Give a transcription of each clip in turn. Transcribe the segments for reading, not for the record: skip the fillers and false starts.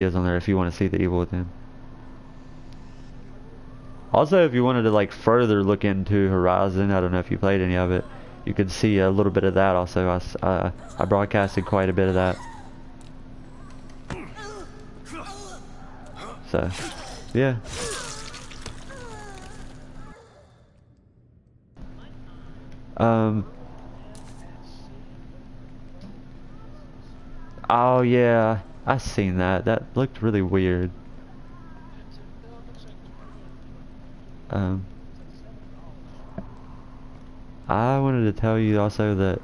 videos on there if you want to see the Evil Within. Also, if you wanted to like further look into Horizon, I don't know if you played any of it, you could see a little bit of that also. I broadcasted quite a bit of that. So, yeah. Um, oh yeah, I seen that. That looked really weird. Um, I wanted to tell you also that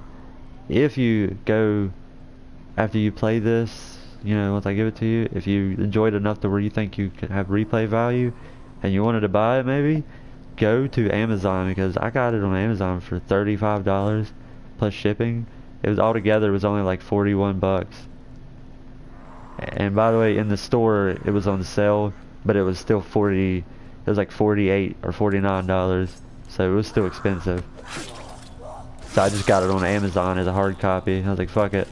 if you go after you play this, you know, once I give it to you, if you enjoyed enough to where you think you could have replay value and you wanted to buy it maybe, go to Amazon because I got it on Amazon for $35 plus shipping. It was altogether it was only like 41 bucks. And by the way, in the store it was on sale, but it was still 40, it was like 48 or $49. So it was still expensive. So I just got it on Amazon as a hard copy. I was like, fuck it.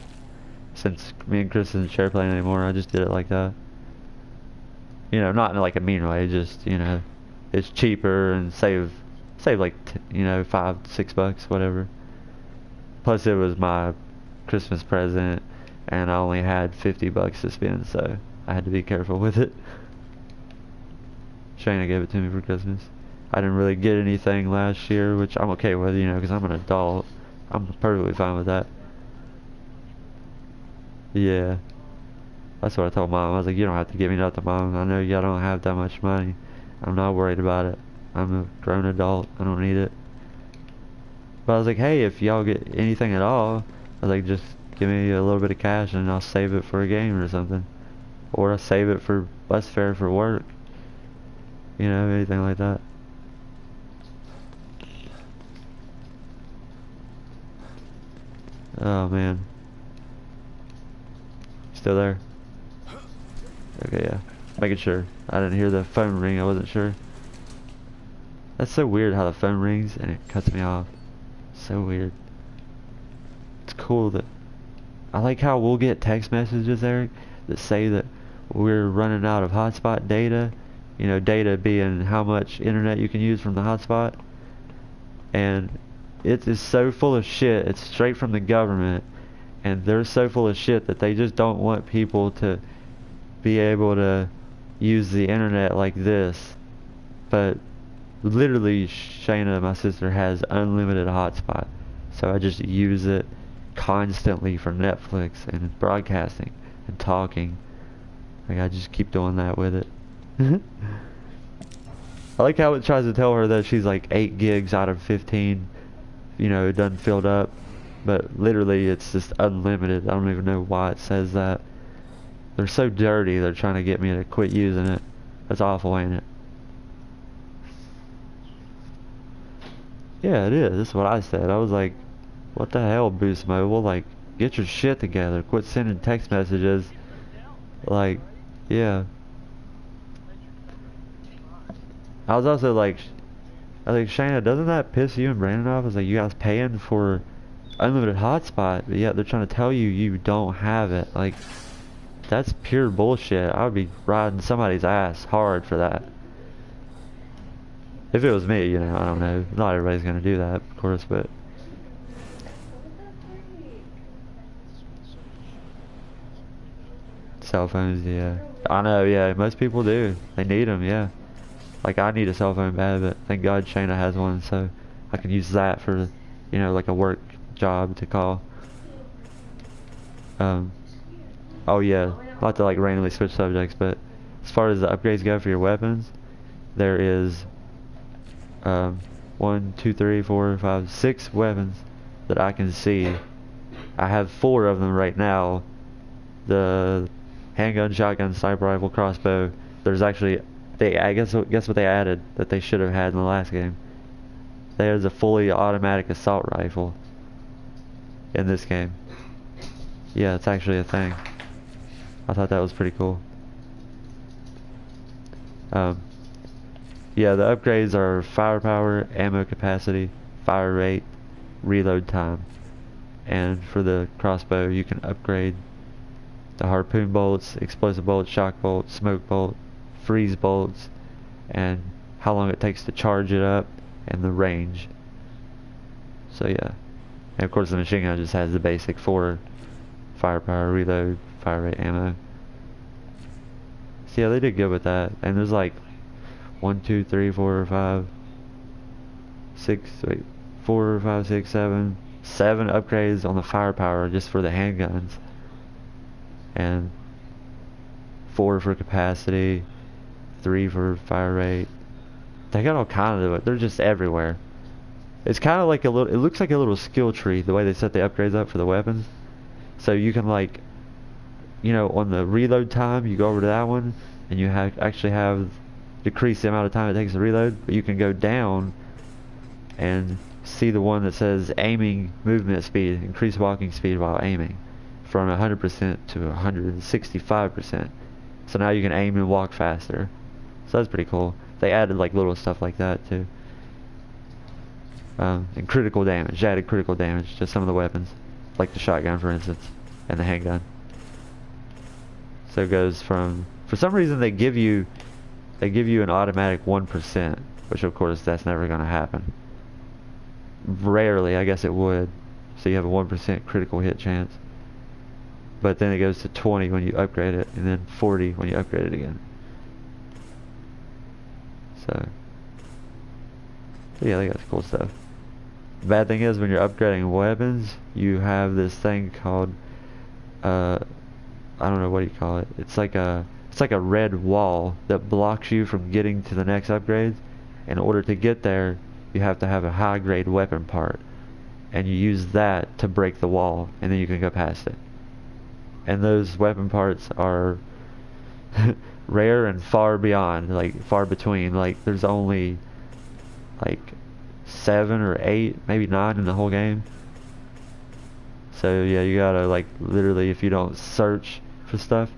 Since me and Chris isn't share playing anymore, I just did it like that. You know, not in like a mean way, just, you know, it's cheaper and save like, you know, 5, 6 bucks, whatever. Plus it was my Christmas present and I only had 50 bucks to spend, so I had to be careful with it. Shayna gave it to me for Christmas. I didn't really get anything last year, which I'm okay with, you know, because I'm an adult. I'm perfectly fine with that. Yeah. That's what I told Mom. I was like, you don't have to give me nothing, Mom. I know y'all don't have that much money. I'm not worried about it. I'm a grown adult. I don't need it. But I was like, hey, if y'all get anything at all, I was like, just give me a little bit of cash and I'll save it for a game or something. Or I'll save it for bus fare for work. You know, anything like that. Oh, man. Still there? Okay, yeah. Making sure. I didn't hear the phone ring. I wasn't sure. That's so weird how the phone rings and it cuts me off. So weird. It's cool that I like how we'll get text messages, Eric, that say that we're running out of hotspot data. You know, data being how much internet you can use from the hotspot. And it is so full of shit. It's straight from the government. And they're so full of shit that they just don't want people to be able to use the internet like this. But literally, Shayna, my sister, has unlimited hotspot. So I just use it constantly for Netflix and broadcasting and talking. Like I just keep doing that with it. I like how it tries to tell her that she's like 8 gigs out of 15. You know, it doesn't filled up. But literally, it's just unlimited. I don't even know why it says that. They're so dirty, they're trying to get me to quit using it. That's awful, ain't it? Yeah, it is. That's what I said. I was like, what the hell, Boost Mobile? Like, get your shit together. Quit sending text messages. Like, yeah. I was also like, I was like, Shayna, doesn't that piss you and Brandon off? I was like, you guys paying for unlimited hotspot, but yet they're trying to tell you you don't have it. Like, that's pure bullshit. I would be riding somebody's ass hard for that. If it was me, you know, I don't know. Not everybody's gonna do that, of course, but cell phones, yeah. I know, yeah. Most people do. They need them, yeah. Like I need a cell phone bad, but thank God Shayna has one, so I can use that for, you know, like a work job to call. Um, oh yeah, not to like randomly switch subjects, but as far as the upgrades go for your weapons, there is um, 1, 2, 3, 4, 5, 6 weapons that I can see. I have 4 of them right now. The handgun, shotgun, sniper rifle, crossbow. There's actually I guess what they added that they should have had in the last game. There's a fully automatic assault rifle in this game. Yeah, it's actually a thing. I thought that was pretty cool. Um, yeah, the upgrades are firepower, ammo capacity, fire rate, reload time. And for the crossbow, you can upgrade the harpoon bolts, explosive bolts, shock bolts, smoke bolt, freeze bolts, and how long it takes to charge it up, and the range. So yeah. And of course the machine gun just has the basic 4 firepower, reload, fire rate, ammo. So yeah, they did good with that. And there's like 1, 2, 3, 4, 5, 6, wait, 4, 5, 6, 7 upgrades on the firepower just for the handguns. And 4 for capacity, 3 for fire rate. They got all kinds of it. They're just everywhere. It's kind of like a little, it looks like a little skill tree the way they set the upgrades up for the weapons. So you can like, you know, on the reload time, you go over to that one and you actually have decrease the amount of time it takes to reload, but you can go down and see the one that says aiming movement speed, increase walking speed while aiming from 100% to 165%. So now you can aim and walk faster. So that's pretty cool. They added like little stuff like that too. And critical damage. They added critical damage to some of the weapons, like the shotgun for instance, and the handgun. So it goes from, for some reason they give you an automatic 1%, which of course that's never going to happen. Rarely, I guess it would. So you have a 1% critical hit chance. But then it goes to 20 when you upgrade it, and then 40 when you upgrade it again. So yeah, they got cool stuff. The bad thing is when you're upgrading weapons, you have this thing called I don't know what you call it. It's like a red wall that blocks you from getting to the next upgrades. In order to get there, you have to have a high grade weapon part, and you use that to break the wall, and then you can go past it. And those weapon parts are rare and far beyond, like far between. Like there's only like 7 or 8, maybe 9 in the whole game. So yeah, you gotta like literally, if you don't search for stuff,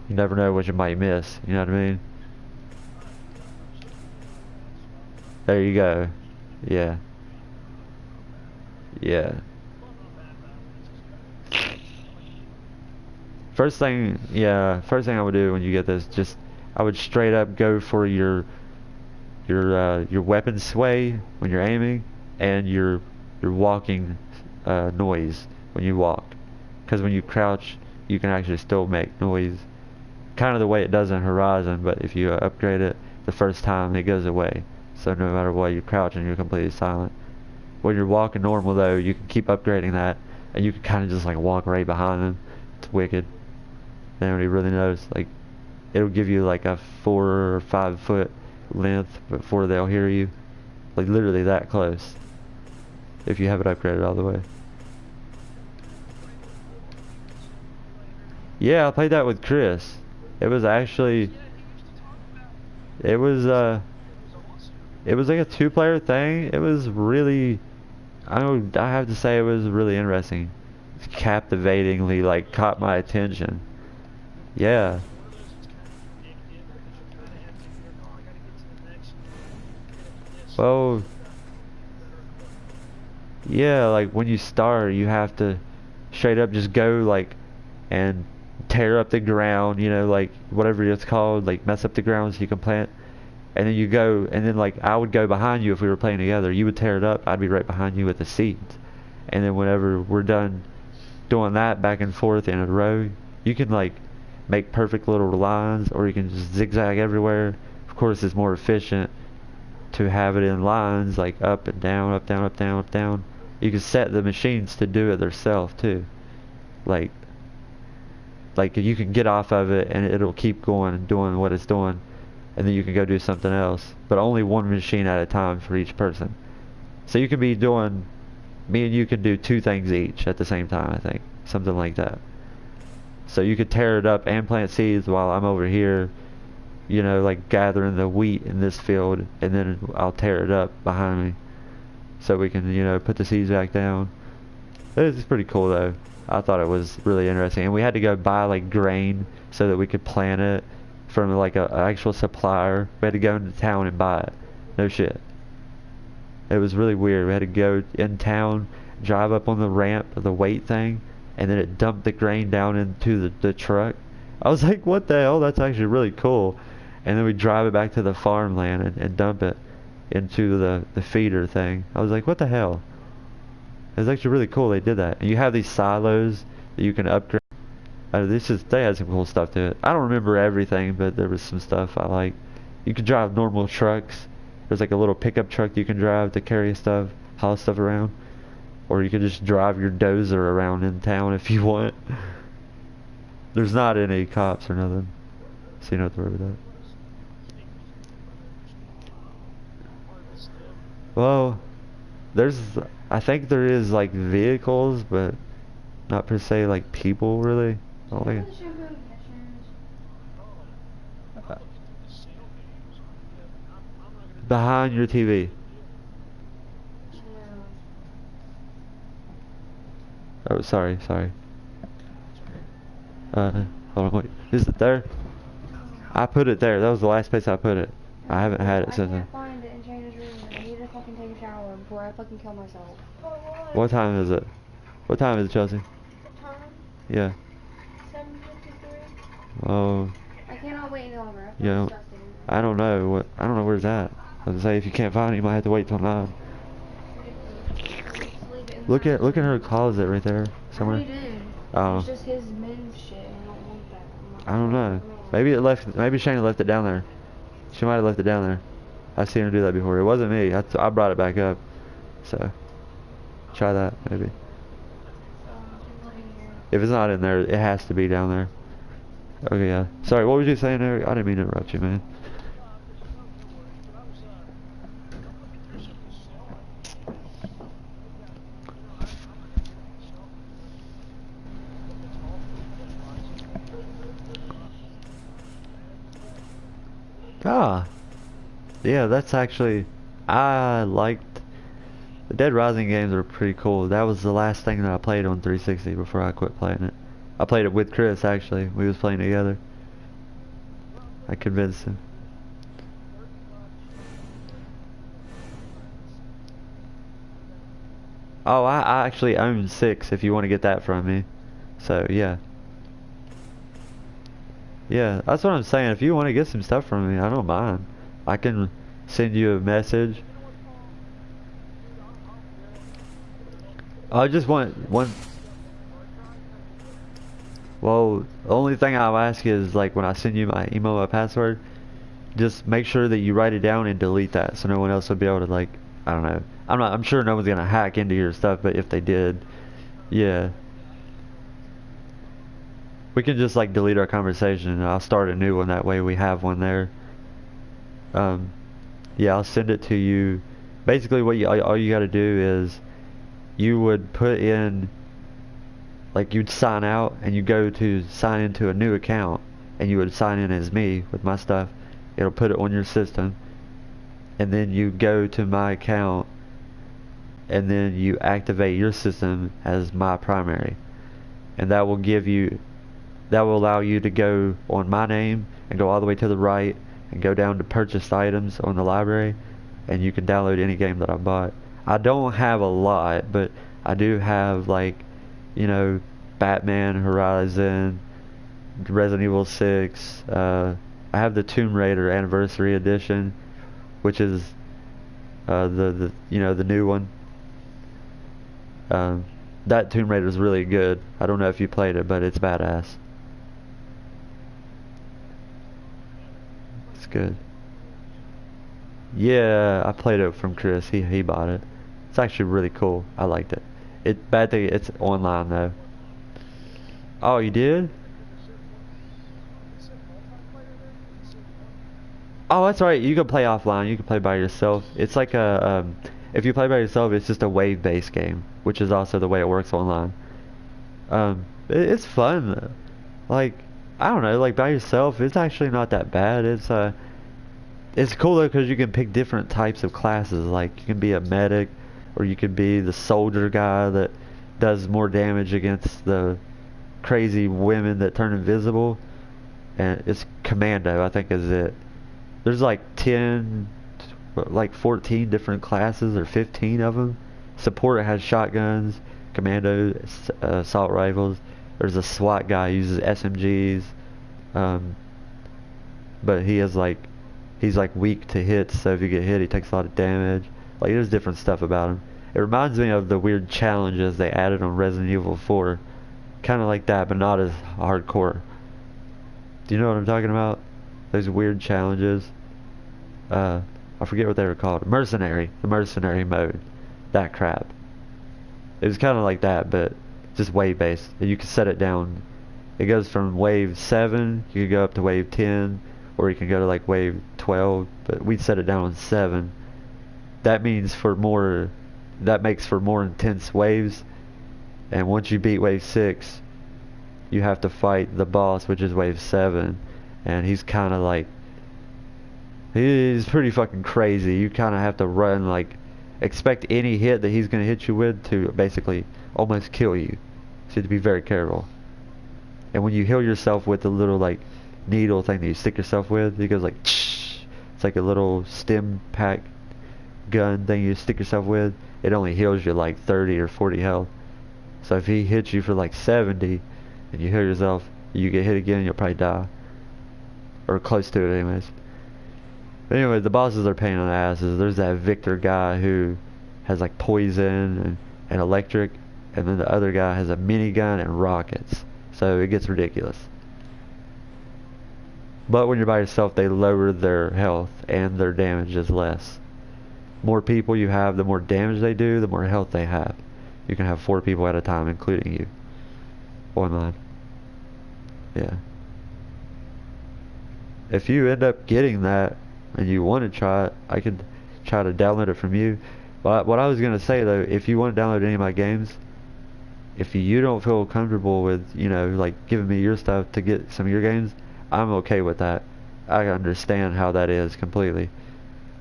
you never know what you might miss. You know what I mean? There you go. Yeah. Yeah. First thing I would do when you get this, just I would straight up go for your weapon sway when you're aiming, and your walking noise when you walk, because when you crouch you can actually still make noise, kind of the way it does in Horizon, but if you upgrade it the first time it goes away. So no matter what, you crouch and you're completely silent. When you're walking normal though, you can keep upgrading that, and you can kind of just like walk right behind them. It's wicked. Nobody really knows. Like, it'll give you like a 4 or 5 foot length before they'll hear you. Like literally that close, if you have it upgraded all the way. Yeah, I played that with Chris. It was actually, it was like a 2-player thing. It was really, I have to say it was really interesting. It's captivatingly like caught my attention. Yeah. Well, yeah, like when you start, you have to straight up just go like and tear up the ground, you know, like whatever it's called, like mess up the ground so you can plant. And then you go, and then like I would go behind you if we were playing together. You would tear it up, I'd be right behind you with the seeds. And then whenever we're done doing that back and forth in a row, you can like make perfect little lines, or you can just zigzag everywhere. Of course, it's more efficient to have it in lines, like up and down, up, down, up, down, up, down. You can set the machines to do it themselves too. Like you can get off of it and it'll keep going and doing what it's doing, and then you can go do something else, but only one machine at a time for each person. So you can be doing, me and you can do 2 things each at the same time, I think, something like that. So you could tear it up and plant seeds while I'm over here, you know, like gathering the wheat in this field, and then I'll tear it up behind me so we can, you know, put the seeds back down. It was pretty cool though. I thought it was really interesting, and we had to go buy like grain so that we could plant it from like an actual supplier. We had to go into town and buy it. No shit. It was really weird. We had to go in town, drive up on the ramp, the weight thing, and then it dumped the grain down into the truck. I was like, what the hell? That's actually really cool. And then we drive it back to the farmland and dump it into the feeder thing. I was like, what the hell? It's actually really cool they did that. And you have these silos that you can upgrade. They had some cool stuff to it. I don't remember everything, but there was some stuff I like. You could drive normal trucks. There's like a little pickup truck you can drive to carry stuff, haul stuff around. Or you could just drive your dozer around in town if you want. There's not any cops or nothing, so you don't have to worry about that. Well, I think there is like vehicles, but not per se like people really. I don't think uh, behind your TV. Oh, sorry. Hold on, wait. Is it there? I put it there. That was the last place I put it. I haven't had it since then. I can't find it in Shayna's room. I need to fucking take a shower before I fucking kill myself. What time is it? What time is it, Chelsea? Time? Yeah. 7:53. Oh. I cannot wait any longer. I feel Yeah. disgusting. I don't know. I don't know where's that. I was gonna say if you can't find it, you might have to wait till 9. Look at her closet right there somewhere. I did. Oh. It's just his men's shit. I don't want that. I don't know. Maybe Shayna left it down there. She might have left it down there. I've seen her do that before. It wasn't me. I brought it back up. So try that maybe. If it's not in there, it has to be down there. Okay, yeah. Sorry, what was you saying there? I didn't mean to interrupt you, man. Ah, yeah, that's actually, I liked, the Dead Rising games are pretty cool. That was the last thing that I played on 360 before I quit playing it. I played it with Chris, actually. We was playing together. I convinced him. Oh, I actually own 6 if you want to get that from me. So, yeah. Yeah, that's what I'm saying. If you want to get some stuff from me, I don't mind. I can send you a message. I just want one. Well, the only thing I'll ask is like when I send you my email, my password, just make sure that you write it down and delete that so no one else will be able to like, I don't know. I'm sure no one's gonna hack into your stuff, but if they did, yeah. We can just like delete our conversation and I'll start a new one, that way we have one there. Yeah, I'll send it to you. Basically what all you gotta do is you would put in, like you'd sign out and you go to sign into a new account and you would sign in as me with my stuff. It'll put it on your system and then you go to my account and then you activate your system as my primary, and that will allow you to go on my name and go all the way to the right and go down to purchased items on the library, and you can download any game that I bought. I don't have a lot, but I do have like, you know, Batman, Horizon, Resident Evil 6. I have the Tomb Raider Anniversary Edition, which is the the new one. That Tomb Raider is really good. I don't know if you played it, but it's badass. It's good. Yeah, I played it from Chris. He bought it. It's actually really cool. I liked it. Bad thing it's online though. Oh, you did? Oh, that's right. You can play offline. You can play by yourself. It's like if you play by yourself, it's just a wave-based game, which is also the way it works online. It's fun. Like, I don't know, like by yourself, it's actually not that bad. It's cool though because you can pick different types of classes. Like you can be a medic, or you could be the soldier guy that does more damage against the crazy women that turn invisible. And it's commando, I think is it. There's like 14 different classes or 15 of them. Support has shotguns. commando assault rifles. There's a SWAT guy who uses SMGs, but he's like weak to hits, so if you get hit he takes a lot of damage. Like there's different stuff about him. It reminds me of the weird challenges they added on Resident Evil 4. Kind of like that, but not as hardcore. Do you know what I'm talking about? Those weird challenges. I forget what they were called. The mercenary mode. That crap. It was kind of like that, but just wave based. And you can set it down. It goes from wave 7, you can go up to wave 10, or you can go to like wave 12, but we set it down on 7. That makes for more intense waves, and once you beat wave 6, you have to fight the boss, which is wave 7, and he's kind of like, he's pretty fucking crazy. You kind of have to run, like, expect any hit that he's going to hit you with to basically almost kill you, so you have to be very careful. And when you heal yourself with the little like needle thing that you stick yourself with, it goes like, it's like a little stim pack gun thing you stick yourself with. It only heals you like 30 or 40 health. So if he hits you for like 70 and you heal yourself, you get hit again, you'll probably die, or close to it anyways. But anyway, the bosses are pain in the asses. There's that Victor guy who has like poison and electric, and then the other guy has a minigun and rockets. So it gets ridiculous. But when you're by yourself, they lower their health and their damage is less. More people you have, the more damage they do, the more health they have. You can have 4 people at a time, including you. Online. Yeah. If you end up getting that and you want to try it, I could try to download it from you. But what I was going to say though, if you want to download any of my games, if you don't feel comfortable with, you know, like giving me your stuff to get some of your games, I'm okay with that. I understand how that is completely.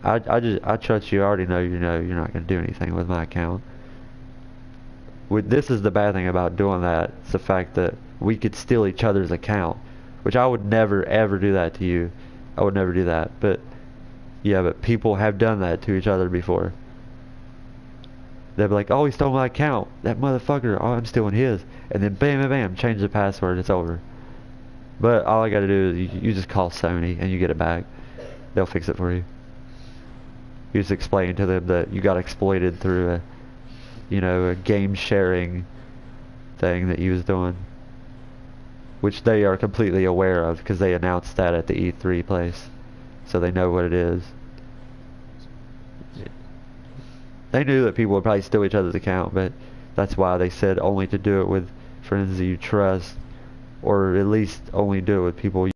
I trust you. I already know you're not going to do anything with my account. This is the bad thing about doing that. It's the fact that we could steal each other's account, which I would never ever do that to you. I would never do that. But yeah, but people have done that to each other before. They'll be like, oh, he stole my account. That motherfucker. Oh, I'm stealing his. And then bam, bam, bam, change the password. It's over. But all I gotta do is you just call Sony and you get it back. They'll fix it for you. You just explain to them that you got exploited through a game sharing thing that you was doing. Which they are completely aware of because they announced that at the E3 place. So they know what it is. They knew that people would probably steal each other's account, but that's why they said only to do it with friends that you trust, or at least only do it with people